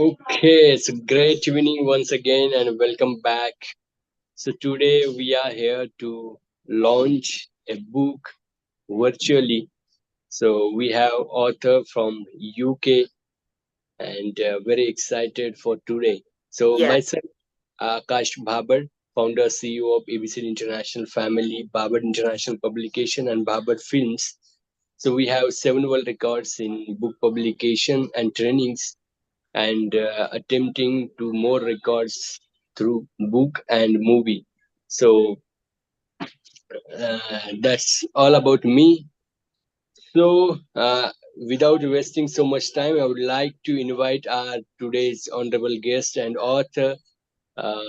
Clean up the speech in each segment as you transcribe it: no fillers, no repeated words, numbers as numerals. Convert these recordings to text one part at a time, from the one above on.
Okay, it's a great evening once again and welcome back. So today we are here to launch a book virtually. So we have author from UK and very excited for today. So Yeah, myself, Akash Bhabad, founder CEO of ABC International Family, Bhabad International Publication and Bhabad Films. So we have 7 world records in book publication and trainings and attempting to more records through book and movie. So that's all about me. So without wasting so much time, I would like to invite our today's honorable guest and author,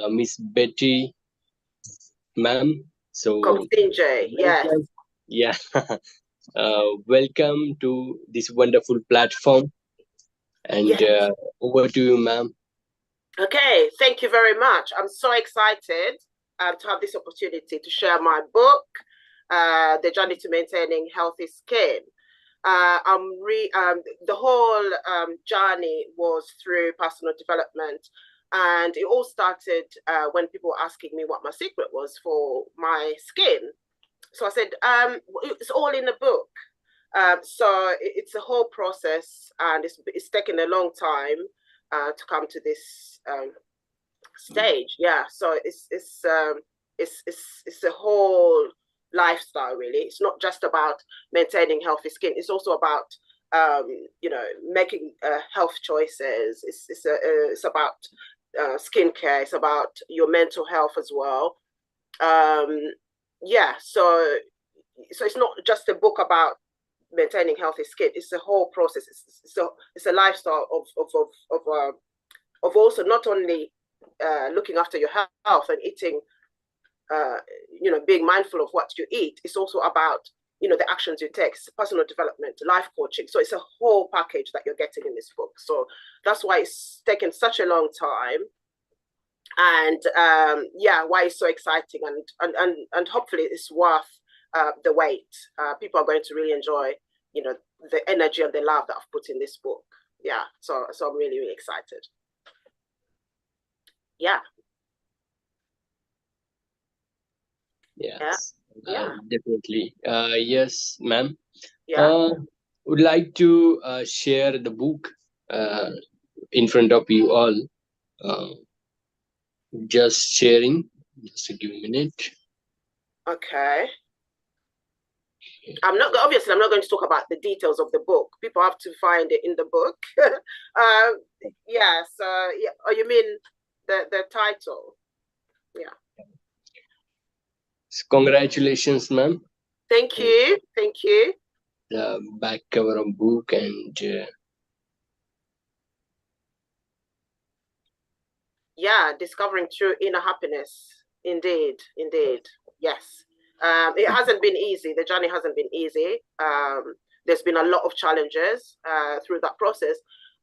Miss Betty, ma'am. So Kobusingye, yes, welcome. Yeah, welcome to this wonderful platform. And yes. over to you, ma'am. Okay, thank you very much. I'm so excited to have this opportunity to share my book, The Journey to Maintaining Healthy Skin. The whole journey was through personal development, and it all started when people were asking me what my secret was for my skin. So I said, it's all in the book. So it's a whole process, and it's taken a long time to come to this stage. Yeah, so it's a whole lifestyle really. It's not just about maintaining healthy skin. It's also about making health choices. It's about skincare. It's about your mental health as well. Um, yeah, so it's not just a book about maintaining healthy skin. It's a whole process. It's a lifestyle of also not only looking after your health and eating, being mindful of what you eat. It's also about the actions you take, personal development, life coaching. So it's a whole package that you're getting in this book. So that's why it's taken such a long time. And why it's so exciting, and hopefully it's worth the wait. People are going to really enjoy, the energy and the love that I've put in this book. Yeah, so I'm really, really excited. Yeah. Yes, Yeah. definitely. Yes, ma'am. Yeah. Uh, would like to share the book uh, in front of you all. Uh, just sharing. Just give me a minute. Okay. I'm not going to talk about the details of the book. People have to find it in the book. Yeah. So yeah. Oh, you mean the title? Yeah. So congratulations, ma'am. Thank And you. Thank you. the back cover of book and Yeah, discovering true inner happiness. Indeed, indeed. Yes. It hasn't been easy. The journey hasn't been easy. There's been a lot of challenges through that process.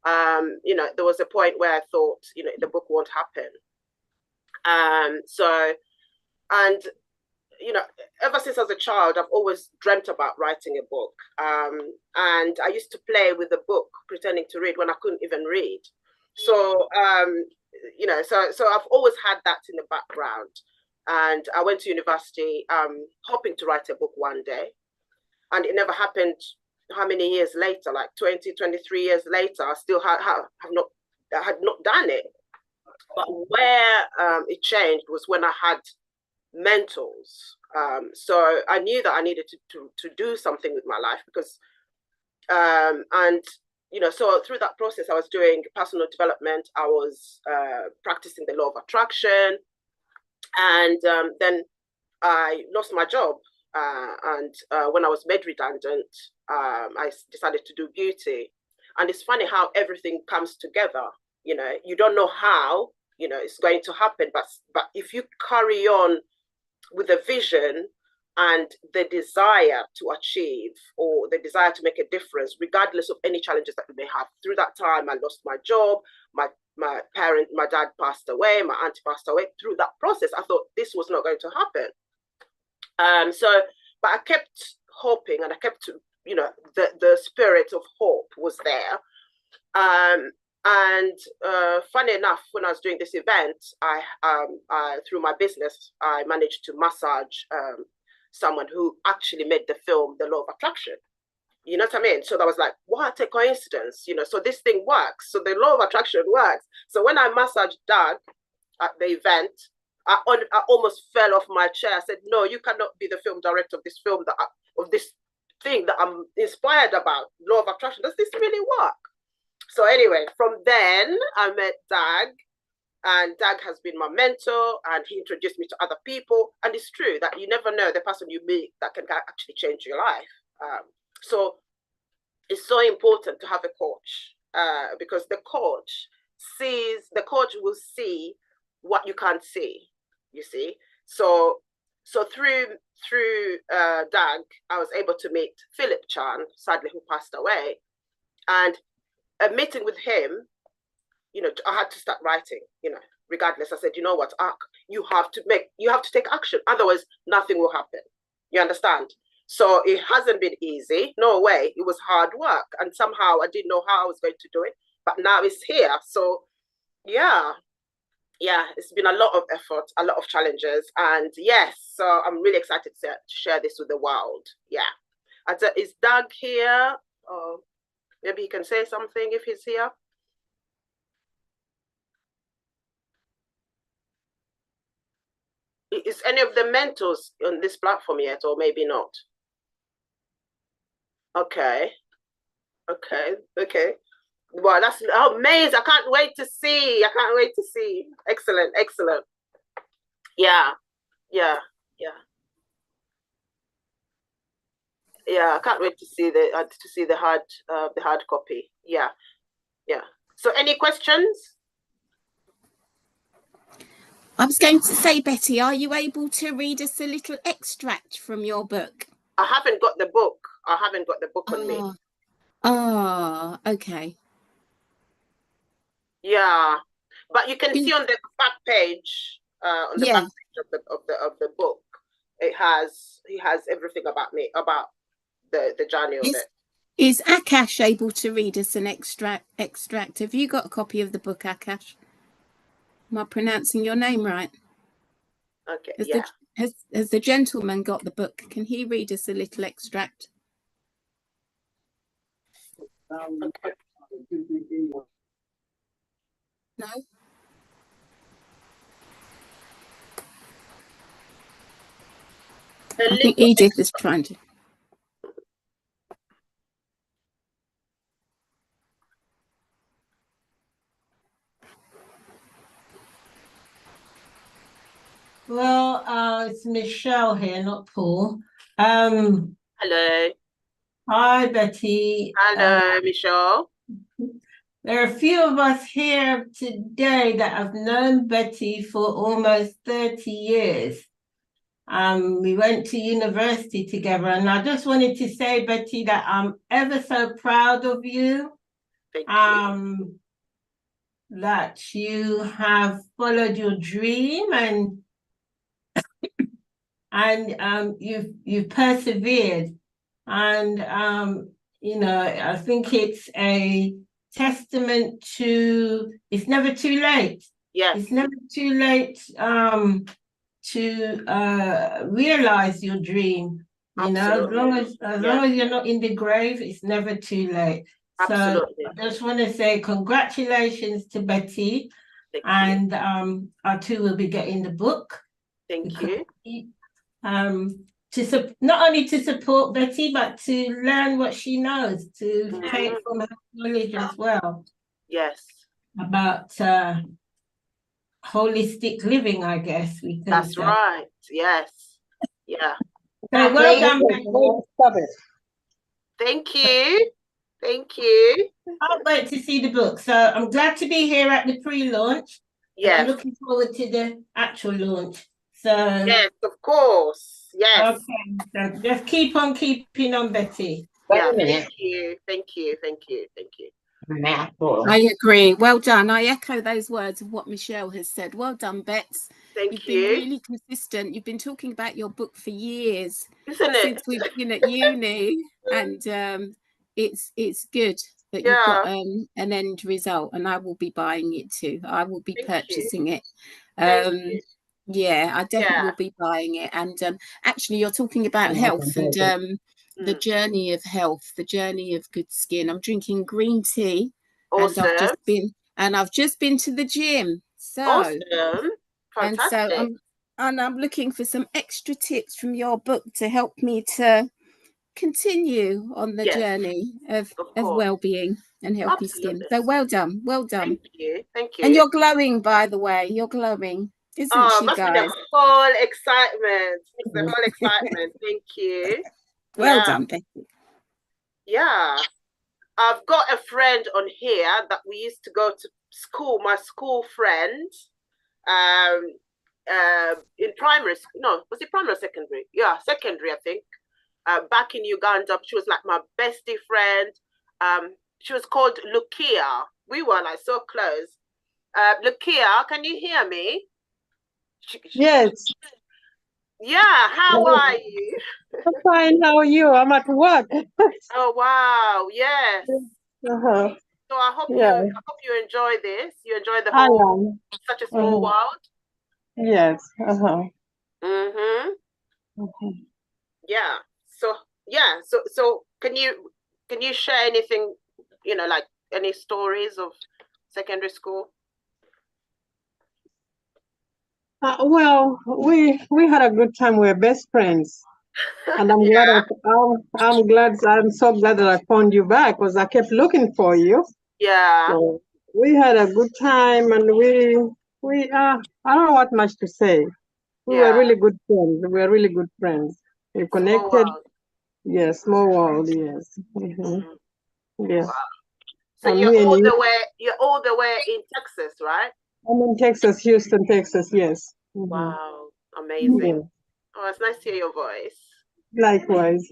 There was a point where I thought, the book won't happen. So, and ever since as a child, I've always dreamt about writing a book. And I used to play with the book, pretending to read when I couldn't even read. So, so I've always had that in the background. And I went to university, hoping to write a book one day. And it never happened. How many years later, like 20, 23 years later, I still had not done it. But where it changed was when I had mentors. So I knew that I needed to do something with my life because, and so through that process, I was doing personal development. I was practicing the law of attraction, and then I lost my job. And when I was made redundant, I decided to do beauty. And it's funny how everything comes together. You don't know how it's going to happen, but if you carry on with a vision and the desire to achieve or the desire to make a difference, regardless of any challenges that you may have. Through that time, I lost my job, my dad passed away, my auntie passed away. Through that process, I thought this was not going to happen. But I kept hoping, and I kept, the spirit of hope was there. And funny enough, when I was doing this event, I through my business, I managed to massage someone who actually made the film The Law of Attraction. You know what I mean? So that was like, what a coincidence, you know. So this thing works. So the law of attraction works. So when I massaged Doug at the event, I almost fell off my chair. I said, no, you cannot be the film director of this film, of this thing that I'm inspired about, law of attraction. Does this really work? So anyway, from then I met Doug, and Doug has been my mentor, and he introduced me to other people. And it's true that you never know the person you meet that can actually change your life. So it's so important to have a coach, because the coach will see what you can't see, you see. So through Doug, I was able to meet Philip Chan, sadly, who passed away. And a meeting with him, you know, I had to start writing, you know, regardless. I said, you know what, you have to take action. Otherwise, nothing will happen. You understand? So it hasn't been easy. No way. It was hard work. And somehow I didn't know how I was going to do it. But now it's here. So yeah, it's been a lot of effort, a lot of challenges. And yes, so I'm really excited to share this with the world. Yeah. Is Doug here? Or maybe he can say something if he's here. Is any of the mentors on this platform yet, or maybe not? Okay. Well, that's amazing. I can't wait to see. Excellent. Yeah. I can't wait to see the hard copy. Yeah. So any questions? I was going to say, Betty, are you able to read us a little extract from your book? I haven't got the book. On me. Oh, okay. Yeah, but you can see on the back page, back page of the book, he has everything about me, about the journey of it. Is Akash able to read us an extract? Have you got a copy of the book, Akash? Am I pronouncing your name right? Okay. Has the gentleman got the book? Can he read us a little extract? Okay. No. I think Edith is trying to. Well, it's Michelle here, not Paul. Hello. Hi, Betty. Hello, Michelle. There are a few of us here today that have known Betty for almost 30 years. We went to university together, and I just wanted to say, Betty, that I'm ever so proud of you. Thank you. That you have followed your dream and you've persevered, and you know, I think it's a testament to it's never too late. Yes. It's never too late to realize your dream. You Absolutely. know, as long as you're not in the grave, it's never too late. Absolutely. So I just want to say congratulations to Betty. Thank and our two will be getting the book. Thank you. Not only to support Betty, but to learn what she knows, to take from her knowledge as well. Yes. About holistic living, I guess we can That's say. right. Yes. Yeah. So well done, Betty. Thank you. Thank you. I'll wait to see the book. So I'm glad to be here at the pre-launch. Yes. I'm looking forward to the actual launch. So yes, of course. Yes. Okay. So just keep on keeping on, Betty. Yeah, thank you. I agree. Well done. I echo those words of what Michelle has said. Well done, Bets. You've been really consistent. You've been talking about your book for years, isn't it? Since we've been at uni, and it's good that you've got an end result, and I will be buying it too. I will be purchasing it. Yeah, I definitely will be buying it. And actually, you're talking about health and the journey of health, the journey of good skin. I'm drinking green tea, awesome. and I've just been to the gym. So awesome. Fantastic. And I'm looking for some extra tips from your book to help me to continue on the journey of well-being and healthy skin. So well done. Thank you. And you're glowing, by the way. You're glowing, isn't she, must guys? be the whole excitement. It's the whole excitement. Thank you. Well done, Becky. Yeah. I've got a friend on here that we used to go to school, my school friend, in primary school. No, was it primary or secondary? Yeah, secondary, I think. Back in Uganda, she was like my bestie friend. She was called Lukia. We were like so close. Lukia, can you hear me? Yes. Yeah, how are you? I'm fine. How are you? I'm at work. Oh wow, yes. So I hope you enjoy this. You enjoy the whole such a small world. Yes. Yeah. So can you share anything, like any stories of secondary school? Well, we had a good time. We're best friends, and I'm so glad that I found you back because I kept looking for you. Yeah. So we had a good time, and we I don't know what much to say. We were really good friends. We were really good friends. We connected. Yes, small world. Yes. Yes. Wow. So you're all the way in Texas, right? I'm in Texas, Houston, Texas. Yes. Wow, amazing. Yeah. Oh, it's nice to hear your voice. Likewise.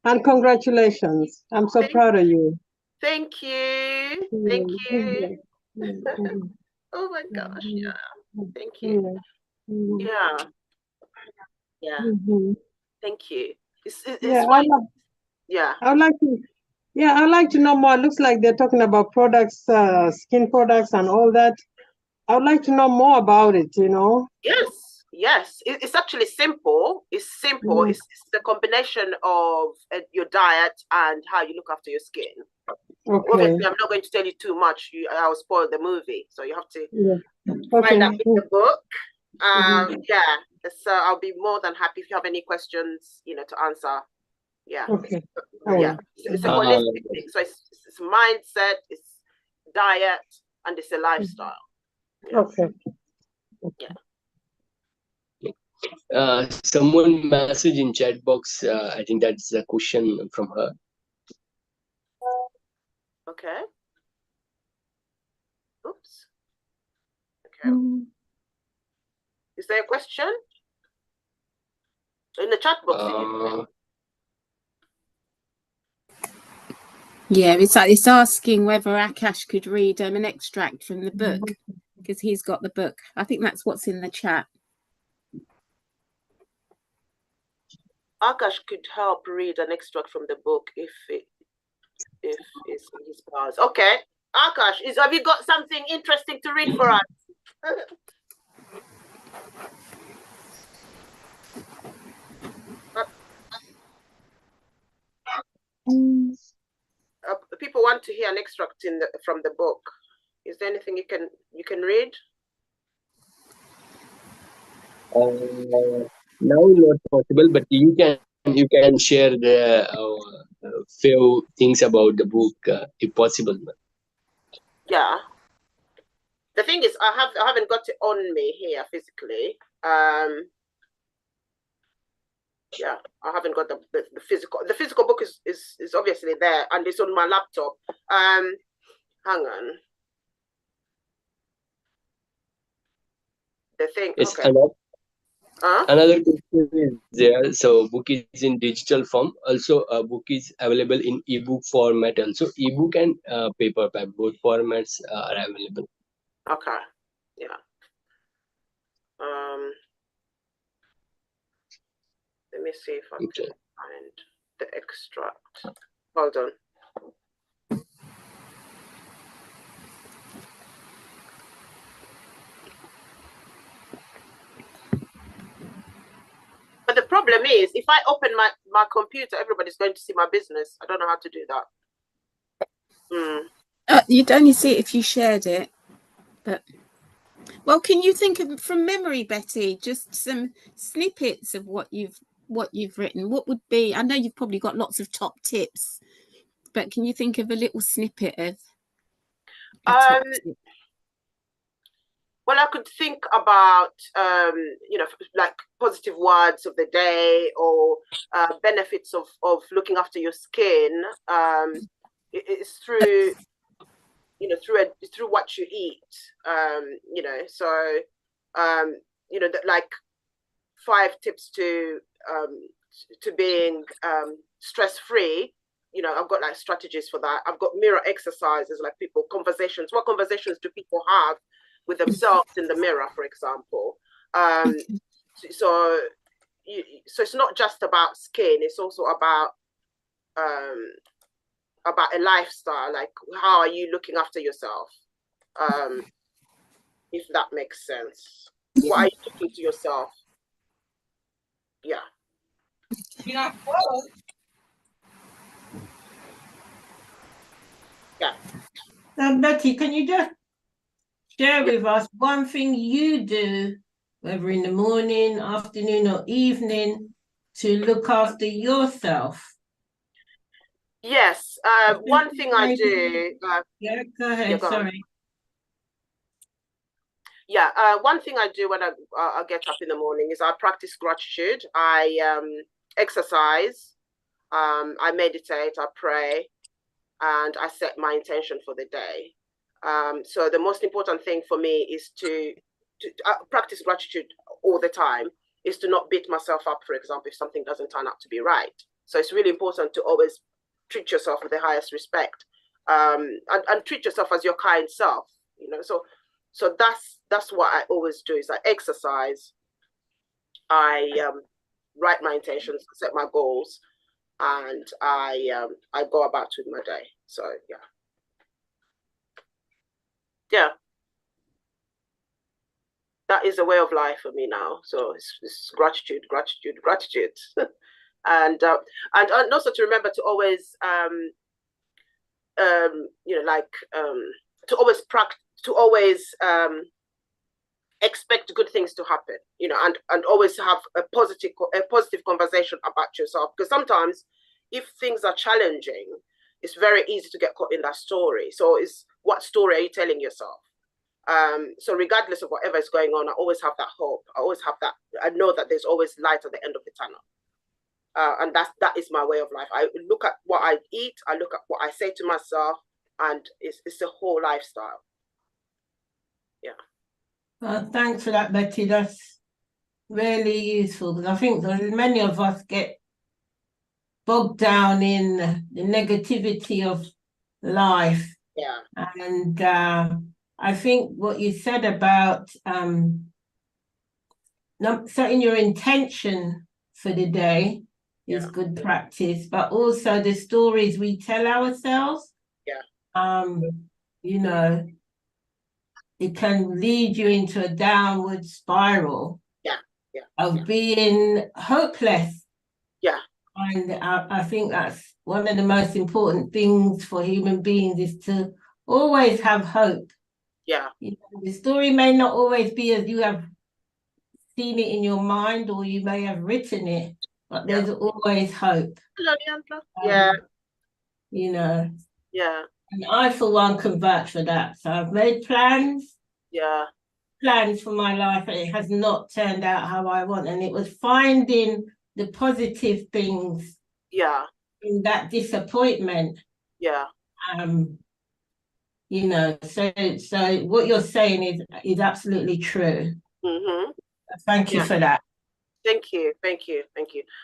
And congratulations. I'm so proud of you. Thank you. Thank you. Oh my gosh, yeah. Thank you. Yeah. Yeah. Thank you. I'd like to know more. It looks like they're talking about products, skin products and all that. I would like to know more about it, Yes. It's actually simple. It's simple. It's the combination of your diet and how you look after your skin. Okay. Obviously, I'm not going to tell you too much. I'll spoil the movie. So you have to find out in the book. So I'll be more than happy if you have any questions, to answer. Yeah. Okay. It's a holistic thing. So it's mindset, it's diet, and it's a lifestyle. Okay. Someone message in chat box. I think that's a question from her. Okay. Oops. Okay. Is there a question in the chat box? Yeah, it's asking whether Akash could read an extract from the book because he's got the book. I think that's what's in the chat. Akash could help read an extract from the book if it's in his powers. Okay, Akash, have you got something interesting to read for us? People want to hear an extract from the book. Is there anything you can read? Now not possible, but you can share the few things about the book if possible. Yeah. The thing is, I haven't got it on me here physically. Yeah, I haven't got the physical. The physical book is obviously there, and it's on my laptop. Hang on. The thing. It's okay. Another question is there. So book is in digital form. Also, a book is available in ebook format. Also, ebook and paperback, both formats are available. Okay. Yeah. Let me see if I can find the extract. Hold on. the problem is, if I open my computer, everybody's going to see my business. I don't know how to do that. You'd only see it if you shared it. But well, can you think of from memory, Betty, just some snippets of what you've written? What would be? I know you've probably got lots of top tips, but can you think of a little snippet of a top tip? Well, I could think about, like positive words of the day, or benefits of looking after your skin. It's through, through what you eat. Like 5 tips to being stress-free. I've got like strategies for that. I've got mirror exercises, like conversations. What conversations do people have with themselves in the mirror, for example? So it's not just about skin. It's also about a lifestyle. Like, how are you looking after yourself? If that makes sense. Yeah. What are you doing to yourself? Yeah. Yeah. Now, Betty, can you just share with us one thing you do, whether in the morning, afternoon, or evening, to look after yourself? Yes. One thing I do. Yeah, go ahead. Sorry. Yeah. One thing I do when I get up in the morning is I practice gratitude. I exercise. I meditate. I pray, and I set my intention for the day. So the most important thing for me is to practice gratitude all the time, is to not beat myself up, for example, if something doesn't turn out to be right. So it's really important to always treat yourself with the highest respect, and treat yourself as your kind self, So that's what I always do, is I exercise, I write my intentions, set my goals, and I go about with my day. So yeah, that is a way of life for me now. So it's gratitude, and also to remember to always to always practice, to always expect good things to happen, and always have a positive conversation about yourself, because sometimes if things are challenging, it's very easy to get caught in that story. So what story are you telling yourself? So regardless of whatever is going on, I always have that hope. I know that there's always light at the end of the tunnel. And that is my way of life. I look at what I eat, I look at what I say to myself, and it's a whole lifestyle. Yeah. Well, thanks for that, Betty. That's really useful, because I think many of us get bogged down in the negativity of life. Yeah. And I think what you said about setting your intention for the day is good practice, but also the stories we tell ourselves. It can lead you into a downward spiral of being hopeless. Yeah. And I think that's one of the most important things for human beings, is to always have hope. Yeah. The story may not always be as you have seen it in your mind, or you may have written it, but there's always hope. Hello, Leandra. Yeah. And I, for one, can vouch for that. So I've made plans. Yeah. Plans for my life, and it has not turned out how I want. And it was finding the positive things. Yeah. In that disappointment. Yeah. So what you're saying is absolutely true. Mm-hmm. Thank you for that. Thank you.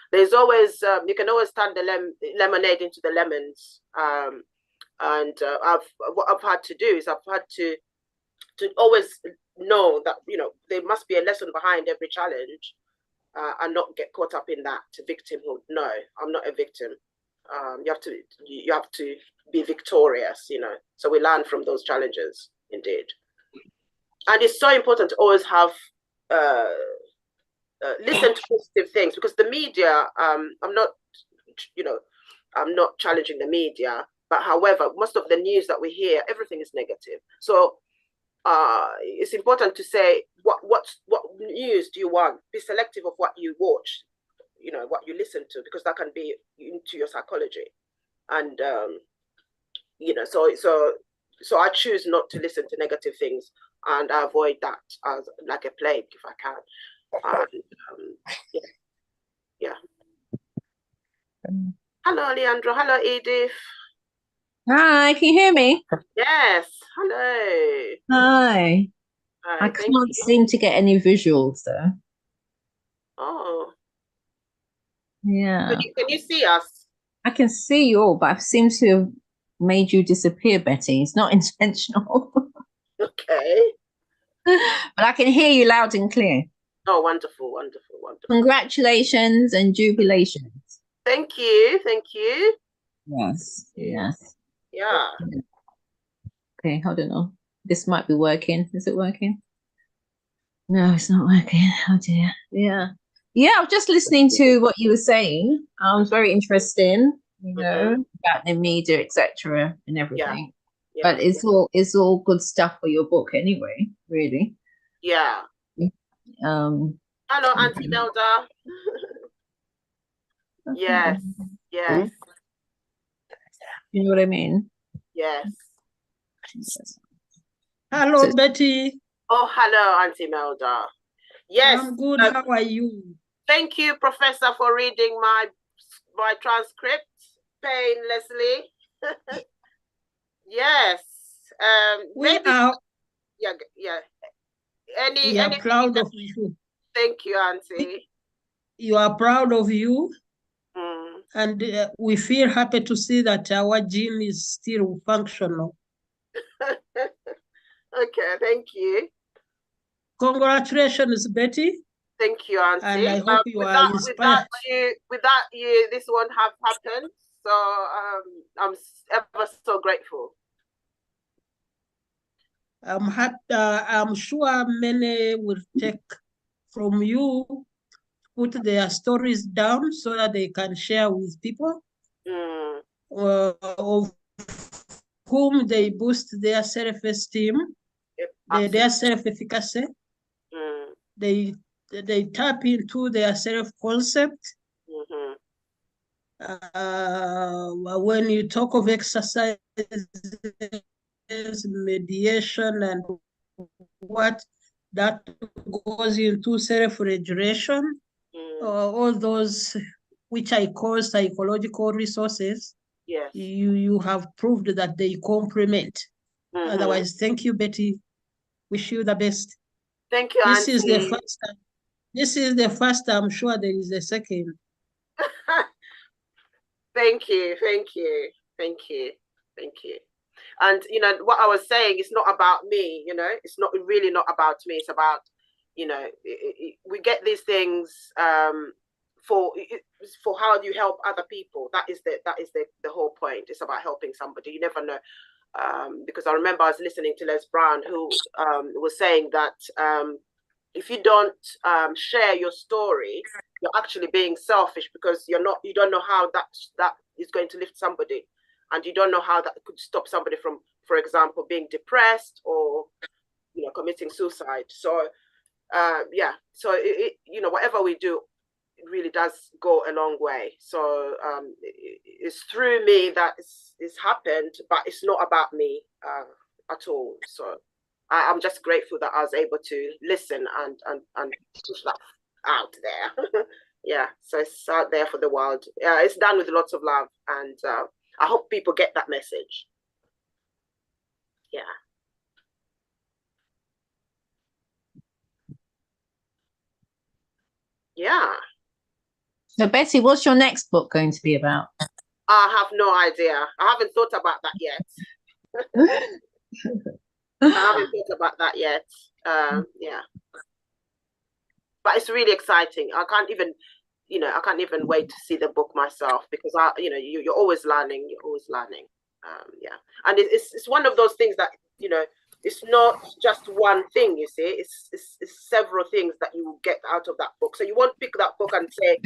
There's always you can always turn the lemonade into the lemons. What I've had to do is I've had to always know that there must be a lesson behind every challenge, and not get caught up in that victimhood. No, I'm not a victim. You have to be victorious. So we learn from those challenges, indeed. And it's so important to always have listen to positive things, because the media, I'm not challenging the media, but however, most of the news that we hear, everything is negative. So it's important to say what news do you want? Be selective of what you watch, what you listen to, because that can be into your psychology. And so I choose not to listen to negative things, and I avoid that as like a plague if I can. Yeah. Hello, Leandro. Hello, Edith. Hi, can you hear me? Yes. Hello. Hi. I can't seem to get any visuals though. Oh. Yeah. Can you see us? I can see you all, but I seem to have made you disappear, Betty. It's not intentional. Okay. But I can hear you loud and clear. Oh, wonderful, wonderful, wonderful. Congratulations and jubilations. Thank you. Thank you. Yes. Yes. Yeah. Okay, hold on. This might be working. Is it working? No, it's not working. Oh dear. Yeah. Yeah, I was just listening to what you were saying. I was very interested, about the media, etc., and everything. Yeah. But it's all good stuff for your book anyway, really. Yeah. Hello, Auntie Melda. Yes. Yes. You know what I mean? Yes. Hello, Betty. Oh, hello, Auntie Melda. Yes. I'm good. How are you? Thank you, Professor, for reading my transcript painlessly. Yes. We are. Yeah. We are proud of you. Thank you, Auntie. You are proud of you. And we feel happy to see that our gene is still functional. Okay, thank you. Congratulations, Betty. Thank you, Auntie. And I hope you are inspired. Without you, this won't have happened. So I'm ever so grateful. I'm happy. I'm sure many will take from you, put their stories down so that they can share with people, of whom they boost their self-esteem, their self-efficacy. They tap into their self-concept. When you talk of exercise, mediation, and what that goes into self-regulation, all those which I call psychological resources, you have proved that they complement. Otherwise, thank you, Betty. Wish you the best. Thank you, This Auntie. is the first time. This is the first. I'm sure there is a second. Thank you, thank you, thank you, thank you. And what I was saying is not about me. It's not really not about me. It's about we get these things for how you help other people. That is the whole point. It's about helping somebody. You never know. Because I remember I was listening to Les Brown, who was saying that if you don't share your story, you're actually being selfish, because you don't know how that is going to lift somebody, and you don't know how that could stop somebody from, for example, being depressed or committing suicide. So so whatever we do, it really does go a long way. So it's through me that it's happened, but it's not about me at all. So I'm just grateful that I was able to listen and push that out there. Yeah, so it's out there for the world. It's done with lots of love, and I hope people get that message. Yeah. Yeah. So, Betty, what's your next book going to be about? I have no idea. I haven't thought about that yet. I haven't thought about that yet. Yeah. But it's really exciting. I can't even wait to see the book myself, because you're always learning. You're always learning. Yeah. And it's one of those things that, it's not just one thing, you see. It's several things that you will get out of that book. So you won't pick that book and say,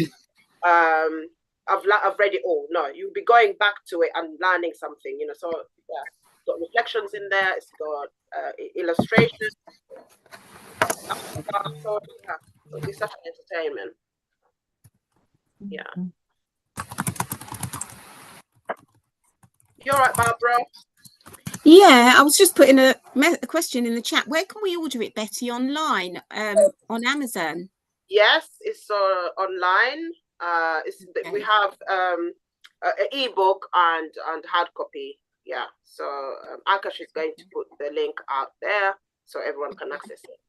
I've read it all. No, you'll be going back to it and learning something, you know. So yeah, it's got reflections in there. It's got illustrations. So yeah, it'll be such an entertainment. Yeah. You're right, Barbara. Yeah, I was just putting a question in the chat. Where can we order it, Betty? Online, on Amazon? Yes, it's online. Okay. We have an ebook and hard copy. Yeah, so Akash is going to put the link out there so everyone can access it.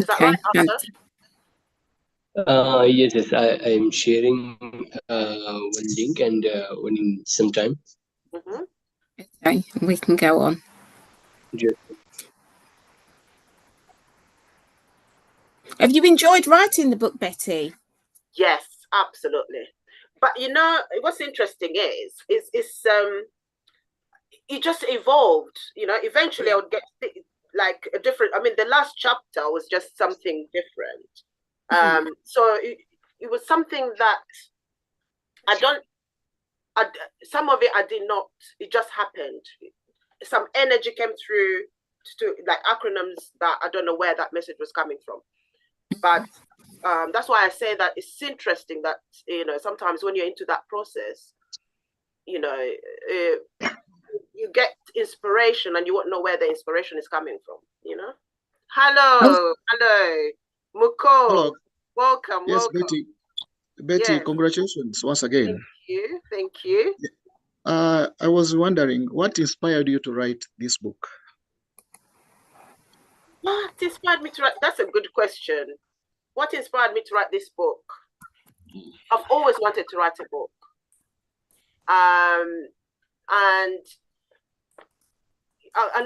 Is that right, Akash? Yes, I am sharing one link and when in some time. Okay, we can go on. Just. Have you enjoyed writing the book, Betty? Yes, absolutely. But you know, what's interesting is it just evolved. You know, eventually I would get like a different. I mean, the last chapter was just something different. So it was something that some of it I did not. It just happened. Some energy came through to like acronyms that I don't know where that message was coming from, but. That's why I say that it's interesting that, you know, sometimes when you're into that process, you know, you get inspiration and you won't know where the inspiration is coming from, you know? Hello, Muko. Hello. Welcome, yes, welcome. Betty, yes. Congratulations once again. Thank you. I was wondering, what inspired you to write this book? What inspired me to write? That's a good question. What inspired me to write this book? I've always wanted to write a book. And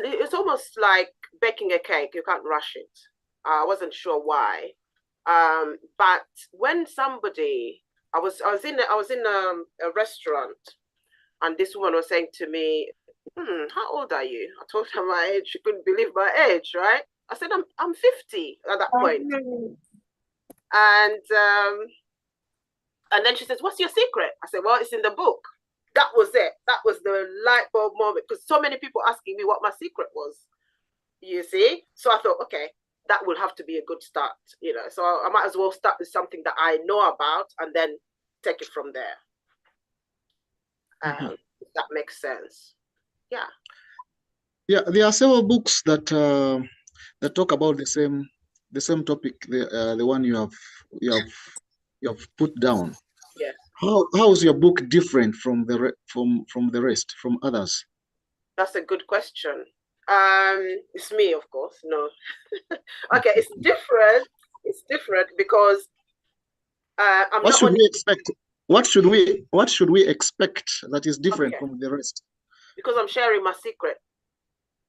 it's almost like baking a cake. You can't rush it. I wasn't sure why. But when somebody, I was in a restaurant, and this woman was saying to me, how old are you? I told her my age. She couldn't believe my age, right? I said, I'm 50 at that point. And then she says, what's your secret? I said, well, it's in the book. That was it. That was the light bulb moment, because so many people asking me what my secret was, you see? So I thought, okay, that will have to be a good start, you know? So I might as well start with something that I know about and then take it from there. If that makes sense. Yeah. Yeah, there are several books that that talk about the same topic, the one you have put down. Yeah. How is your book different from the rest, from others? That's a good question. It's me, of course. No. Okay, it's different. It's different because what should we expect? What should we expect that is different from the rest? Because I'm sharing my secret,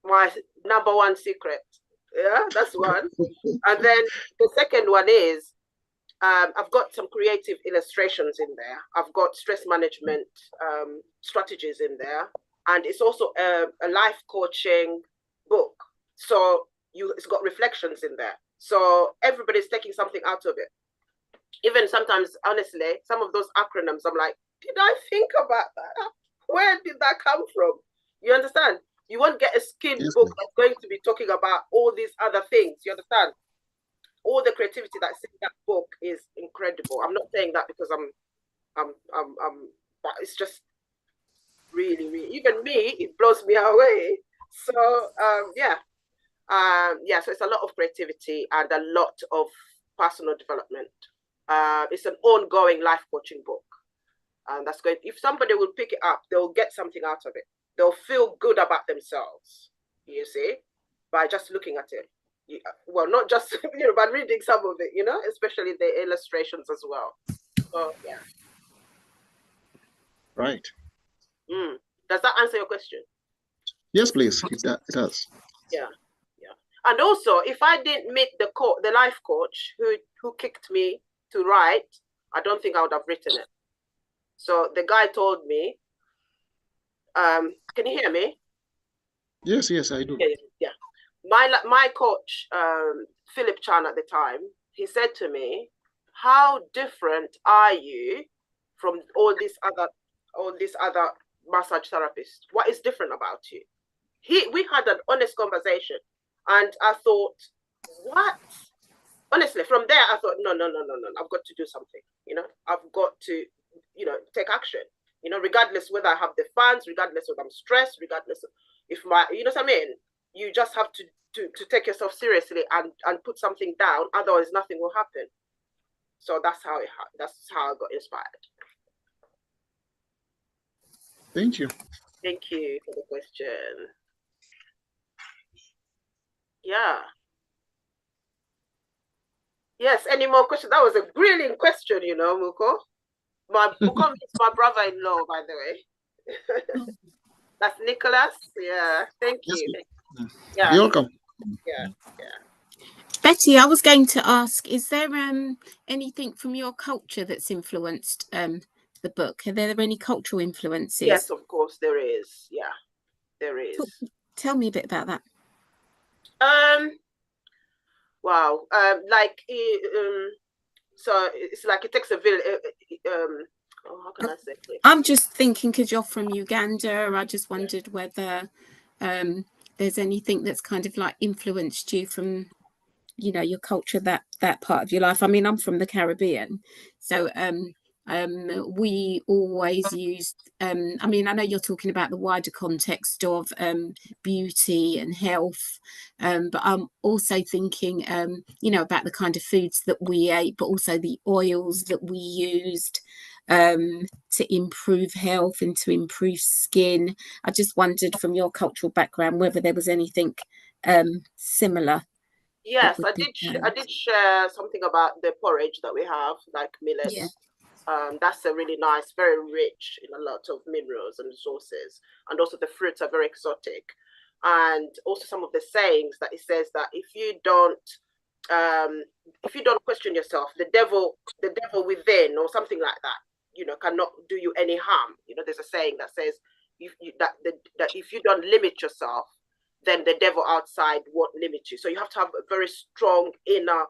my #1 secret. Yeah, that's one. And then the second one is I've got some creative illustrations in there. I've got stress management strategies in there. And it's also a life coaching book. So it's got reflections in there. So everybody's taking something out of it. Even sometimes, honestly, some of those acronyms, I'm like, did I think about that? Where did that come from? You understand? You won't get a skin book that's going to be talking about all these other things. You understand? All the creativity that's in that book is incredible. I'm not saying that because but it's just really, really, even me, it blows me away. So yeah. So it's a lot of creativity and a lot of personal development. It's an ongoing life coaching book. And that's great. If somebody will pick it up, they'll get something out of it. They'll feel good about themselves, you see, by just looking at it. Well, not just, but reading some of it, especially the illustrations as well. So, yeah. Right. Does that answer your question? Yes, please. It does. Yeah. And also, if I didn't meet the life coach who kicked me to write, I don't think I would have written it. So the guy told me, can you hear me? Yes, I do. Yeah. my coach, Philip Chan at the time, he said to me, "How different are you from all these other massage therapists? What is different about you?" We had an honest conversation, and I thought, what? Honestly, from there, I thought, no, I've got to do something. I've got to, take action. Regardless whether I have the funds, regardless whether I'm stressed, regardless of if you know what I mean. You just have to take yourself seriously and put something down. Otherwise, nothing will happen. So that's how I got inspired. Thank you. Thank you for the question. Yeah. Yes, any more questions? That was a brilliant question, Muko. Muko is my brother-in-law, by the way. That's Nicholas. Yeah, thank you. Yeah. You're welcome. Yeah. Betty, I was going to ask, is there anything from your culture that's influenced the book? Are there any cultural influences? Yes, of course there is. Yeah, there is. Tell me a bit about that. Wow. So it's like it takes a village. How can I say this? I'm just thinking because you're from Uganda. I just wondered whether there's anything that's kind of like influenced you from, your culture, that part of your life. I mean, I'm from the Caribbean, so we always used. I mean, I know you're talking about the wider context of beauty and health, but I'm also thinking, about the kind of foods that we ate, but also the oils that we used to improve health and to improve skin. I just wondered from your cultural background whether there was anything similar. Yes, I did share something about the porridge that we have, like millets. Yeah. That's a really nice, very rich in a lot of minerals and resources, and also the fruits are very exotic. And also some of the sayings that it says that if you don't question yourself, the devil within or something like that, cannot do you any harm. There's a saying that says that if you don't limit yourself, then the devil outside won't limit you. So you have to have a very strong inner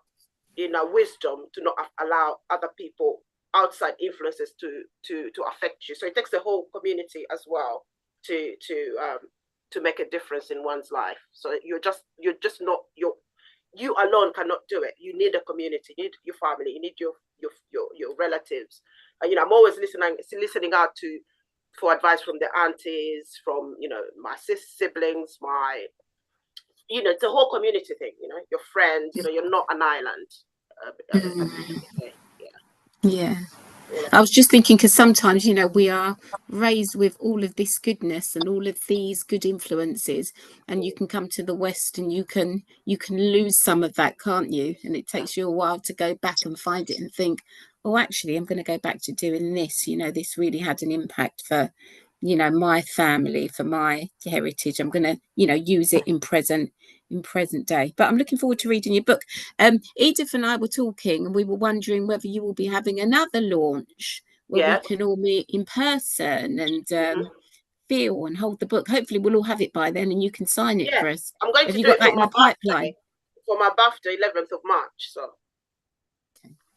wisdom to not allow other people outside influences to affect you. So it takes the whole community as well to make a difference in one's life. So you're just not you alone cannot do it. You need a community, you need your family, you need your relatives. And I'm always listening out for advice from the aunties, from my siblings, it's a whole community thing. Your friends. You're not an island. Yeah. I was just thinking because sometimes we are raised with all of this goodness and all of these good influences, and you can come to the West and you can lose some of that, can't you? And it takes you a while to go back and find it and think, oh, actually I'm going to go back to doing this. This really had an impact for my family, for my heritage. I'm going to use it in present day. But I'm looking forward to reading your book. Edith and I were talking and we were wondering whether you will be having another launch where we can all meet in person and feel and hold the book. Hopefully we'll all have it by then and you can sign it for us. I'm going have to you do got it that in the pipeline? For my birthday, 11th of March. So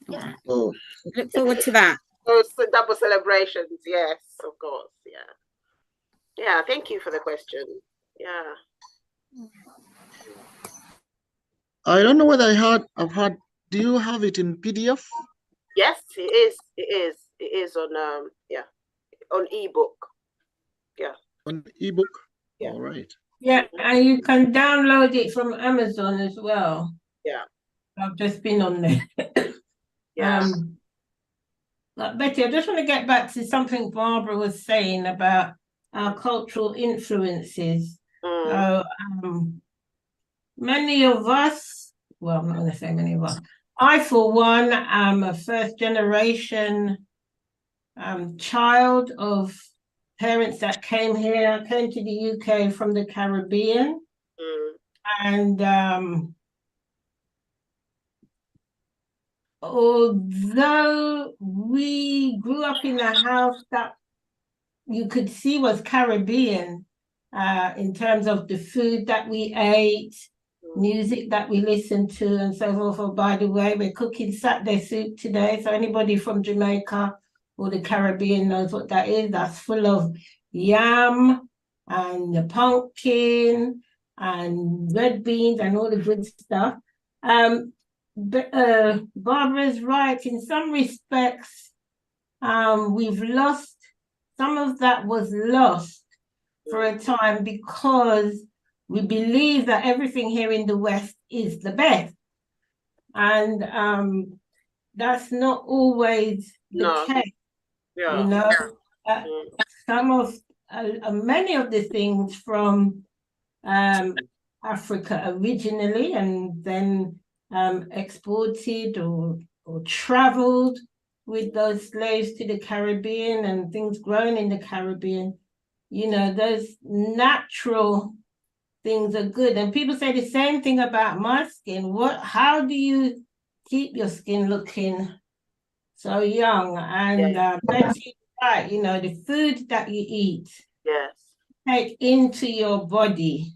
all right. Oh. Look forward to that. So double celebrations, yes, of course. Yeah, thank you for the question. Yeah. I don't know whether I've had. Do you have it in PDF? Yes, it is on on ebook. Yeah. On ebook. Yeah. All right. Yeah, and you can download it from Amazon as well. Yeah. I've just been on there. Yeah. Betty, I just want to get back to something Barbara was saying about our cultural influences. Many of us, well, I'm not going to say many of us, I, for one, am a first-generation child of parents that came to the UK from the Caribbean. And although we grew up in a house that you could see was Caribbean in terms of the food that we ate, music that we listen to and so forth. Oh, by the way, we're cooking Saturday soup today. So anybody from Jamaica or the Caribbean knows what that is. That's full of yam and the pumpkin and red beans and all the good stuff. Barbara's right. In some respects, we've lost, some of that was lost for a time because we believe that everything here in the West is the best. And that's not always the case. You know, many of the things from Africa originally and then exported or traveled with those slaves to the Caribbean and things grown in the Caribbean. You know, those natural things are good. And people say the same thing about my skin. How do you keep your skin looking so young? And Betty's right, you know, the food that you eat, take into your body.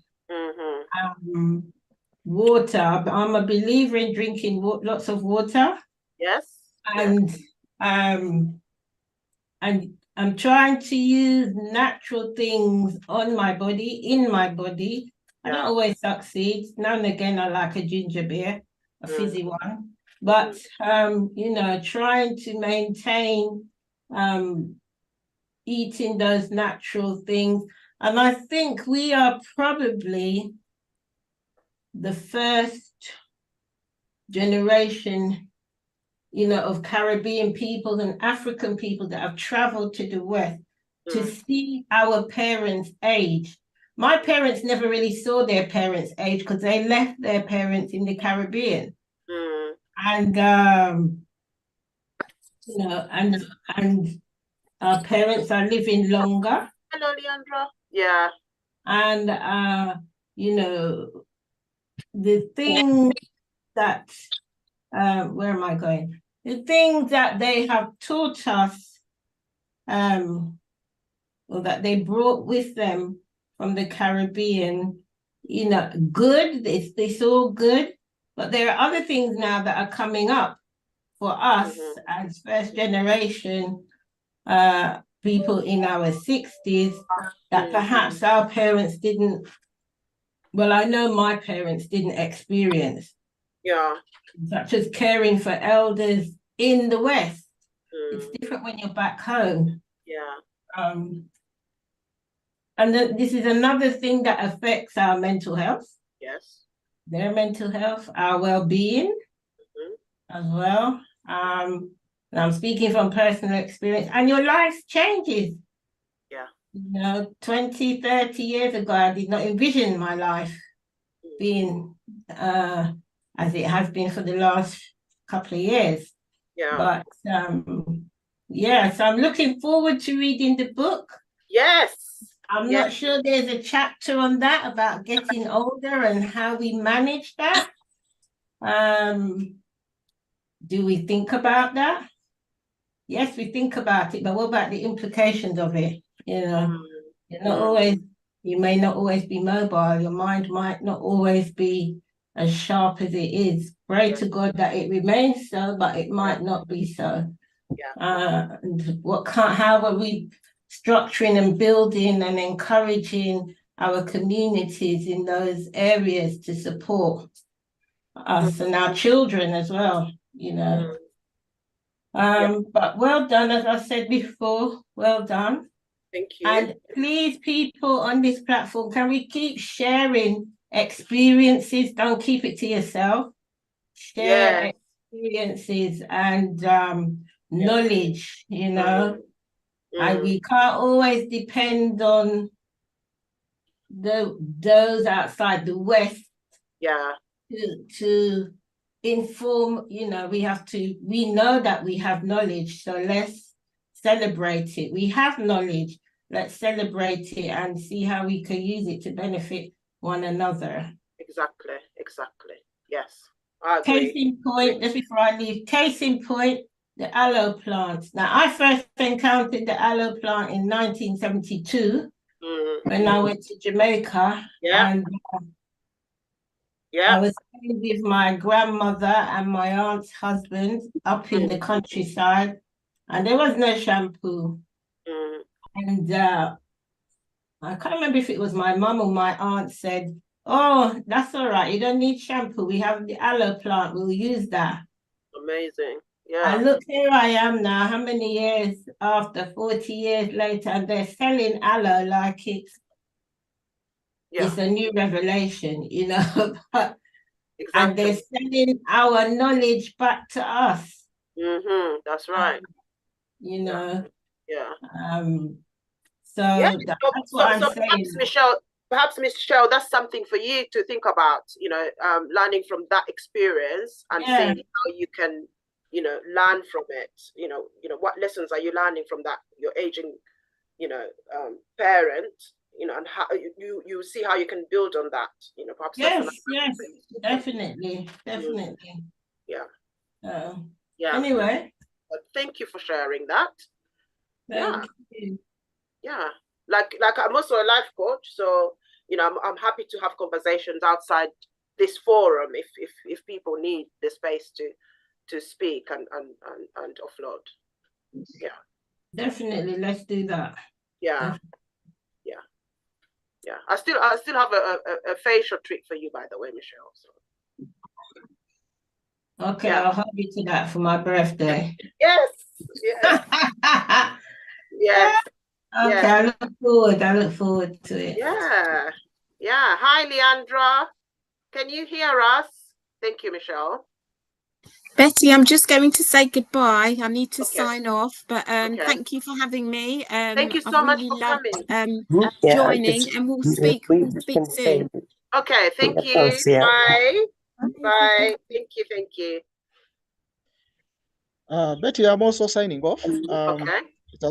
Water. I'm a believer in drinking lots of water. And I'm trying to use natural things on my body, in my body. I don't always succeed. Now and again, I like a ginger beer, a fizzy one. But, you know, trying to maintain eating those natural things. And I think we are probably the first generation, you know, of Caribbean people and African people that have traveled to the West to see our parents' age. My parents never really saw their parents' age because they left their parents in the Caribbean. And, you know, and our parents are living longer. Hello, Leandra. Yeah. And, you know, the things that, where am I going? The things that they have taught us, or that they brought with them from the Caribbean, you know, good, it's all good, but there are other things now that are coming up for us as first generation people in our 60s that perhaps our parents didn't, well, I know my parents didn't experience. Such as caring for elders in the West. It's different when you're back home. And this is another thing that affects our mental health. Their mental health, our well-being as well. And I'm speaking from personal experience. And your life changes. You know, 20, 30 years ago, I did not envision my life being as it has been for the last couple of years. But yeah, so I'm looking forward to reading the book. I'm not sure there's a chapter on that about getting older and how we manage that. Do we think about that? Yes, we think about it, but what about the implications of it? You know, you're not always, you may not always be mobile. Your mind might not always be as sharp as it is. Pray to God that it remains so, but it might not be so. And how are we structuring and building and encouraging our communities in those areas to support us and our children as well, you know? But well done, as I said before, well done. Thank you. And please, people on this platform, can we keep sharing experiences? Don't keep it to yourself. Share experiences and knowledge, you know. And we can't always depend on those outside the West to inform, you know. We know that we have knowledge, so let's celebrate it. We have knowledge, let's celebrate it and see how we can use it to benefit one another. Exactly. Yes, I agree. Case in point, just before I leave, case in point, the aloe plant. Now, I first encountered the aloe plant in 1972 when I went to Jamaica. And Yeah. I was staying with my grandmother and my aunt's husband up in the countryside, and there was no shampoo. And I can't remember if it was my mum or my aunt said, "Oh, that's all right. You don't need shampoo. We have the aloe plant. We'll use that." Amazing. Yeah. And look, here I am now, how many years after, 40 years later, and they're selling aloe like it's a new revelation, you know. Exactly. And they're sending our knowledge back to us. That's right. You know. Yeah. So yeah. that's what I'm saying. Perhaps Michelle, that's something for you to think about, you know, learning from that experience and seeing how you can, you know, learn from it. You know, what lessons are you learning from that, your aging, you know, parent, you know, and how you see how you can build on that, you know, perhaps. Yes, definitely. Yeah. Yeah. Anyway. But thank you for sharing that. Thank you. Yeah. Like I'm also a life coach, so you know, I'm happy to have conversations outside this forum if people need the space to speak and offload. Yeah. Definitely, let's do that. Yeah. Yeah. I still have a facial treat for you, by the way, Michelle. So. Okay, I'll hold you to that for my birthday. Yes. Yes. Okay, I look forward to it. Yeah. Hi, Leandra. Can you hear us? Thank you, Michelle. Betty, I'm just going to say goodbye. I need to sign off, but thank you for having me. Thank you so much for coming. Joining, and we'll speak soon. Okay, thank you. Bye. Bye. Thank you. Betty, I'm also signing off. Okay. It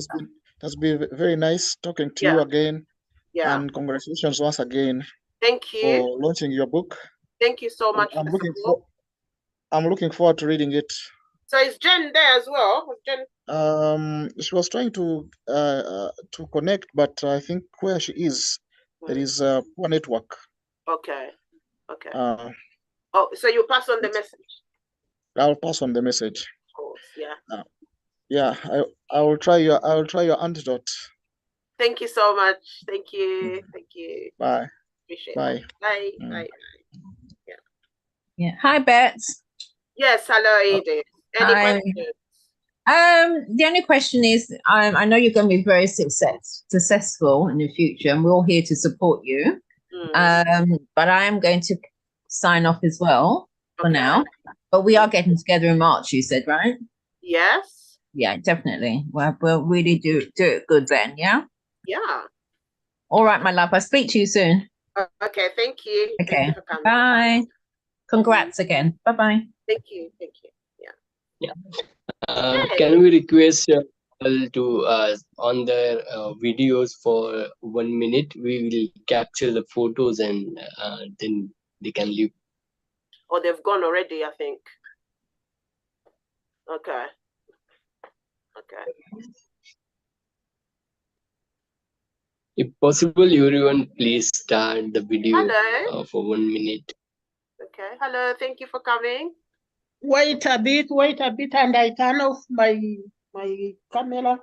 has been very nice talking to you again. Yeah. And congratulations once again. Thank you for launching your book. Thank you so much. I'm looking forward to reading it. So is Jen there as well? Was Jen? She was trying to connect, but I think where she is, there is a poor network. Okay. So you pass on the message. I'll pass on the message. Of course, yeah. Yeah, I will try your antidote. Thank you so much. Thank you. Bye. Appreciate Bye. it. Bye. Bye. Yeah. Hi, Bets. Yes. Hello, Edith. Any questions? The only question is, I know you're going to be very successful in the future, and we're all here to support you. But I am going to sign off as well for now. But we are getting together in March, you said, right? Yes. Yeah, definitely. Well, we'll really do it good then, yeah? Yeah. All right, my love. I'll speak to you soon. Okay, thank you. Okay. Thank you for coming. Bye. Congrats again. Bye-bye. Thank you. Yeah. Can we request people to on their videos for 1 minute? We will capture the photos and then they can leave. Oh, they've gone already, I think. Okay. If possible, everyone please start the video for 1 minute. Okay. Hello. Thank you for coming. Wait a bit, and I turn off my camera.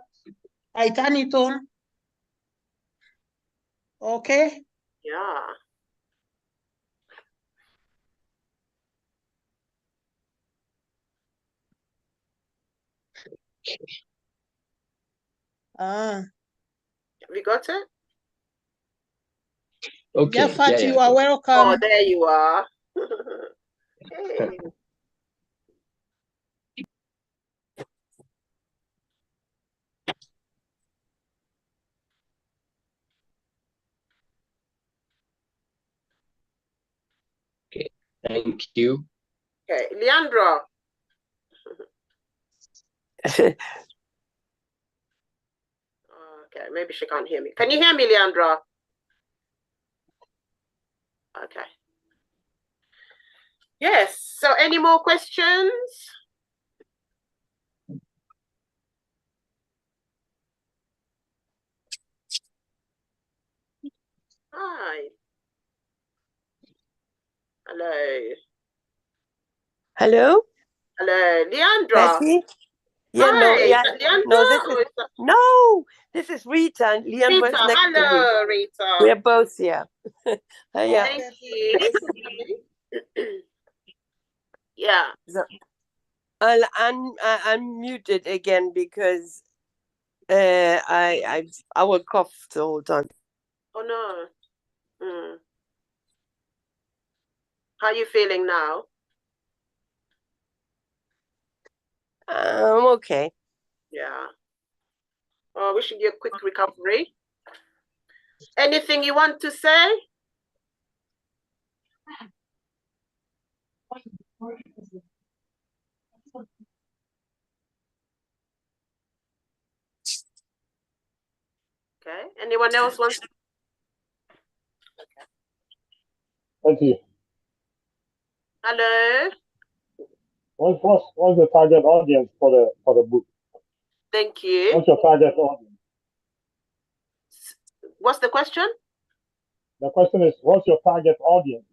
I turn it on. Okay. Yeah. We got it? Okay. Jafat, you are welcome. Oh, there you are. Hey. Okay. Thank you. Okay, Leandra. Okay, maybe she can't hear me. Can you hear me, Leandra? Okay. Yes. So any more questions? Hi. Hello. Hello? Hello, Leandra. Betty? Yeah, Hi, no, yeah. Leandra? This is Rita. Leandra Rita, is next to me. hello, Rita. We're both here. Yeah. Thank you. Yeah. So, I'll unmute it again because I will cough the whole time. Oh no. Mm. How are you feeling now? I'm okay. Yeah. Oh, wishing you a quick recovery. Anything you want to say? Okay. Anyone else wants to? Thank you. Hello. What's the target audience for the book? Thank you. What's your target audience? What's the question? The question is, what's your target audience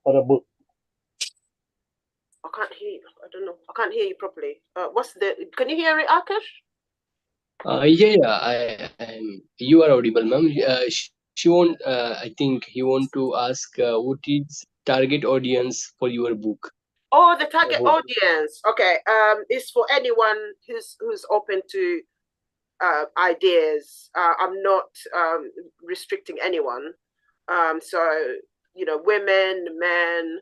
for the book? I can't hear you. I don't know. I can't hear you properly. Can you hear it, Akash? You are audible, ma'am. She won't. I think he want to ask what is target audience for your book. Oh, the target audience. Okay. It's for anyone who's open to ideas. I'm not restricting anyone. So women, men,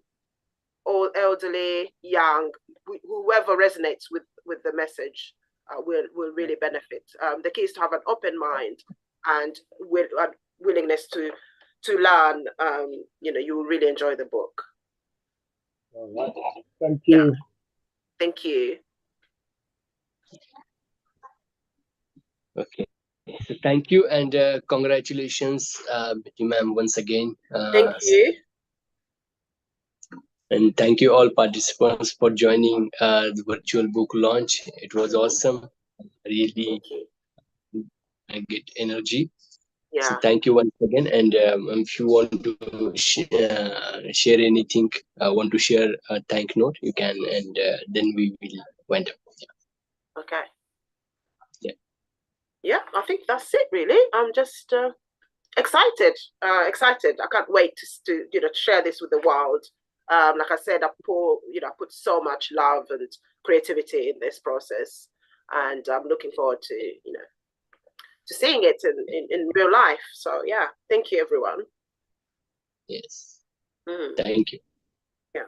all elderly, young, whoever resonates with the message will really benefit. The key is to have an open mind and willingness to learn. You will really enjoy the book. All right. Thank you. Yeah. Thank you. Okay. So thank you and congratulations, Betty ma'am, once again. Thank you. And thank you all participants for joining the virtual book launch. It was awesome. Really, I get energy. Yeah. So thank you once again. And if you want to share anything, want to share a thank note, you can, and then we will wind up. Yeah. Okay. Yeah. Yeah, I think that's it. Really, I'm just excited. Excited. I can't wait to share this with the world. Like I said, I put so much love and creativity in this process, and I'm looking forward to to seeing it in real life. So yeah, thank you everyone. Yes. Mm. Thank you. Yeah.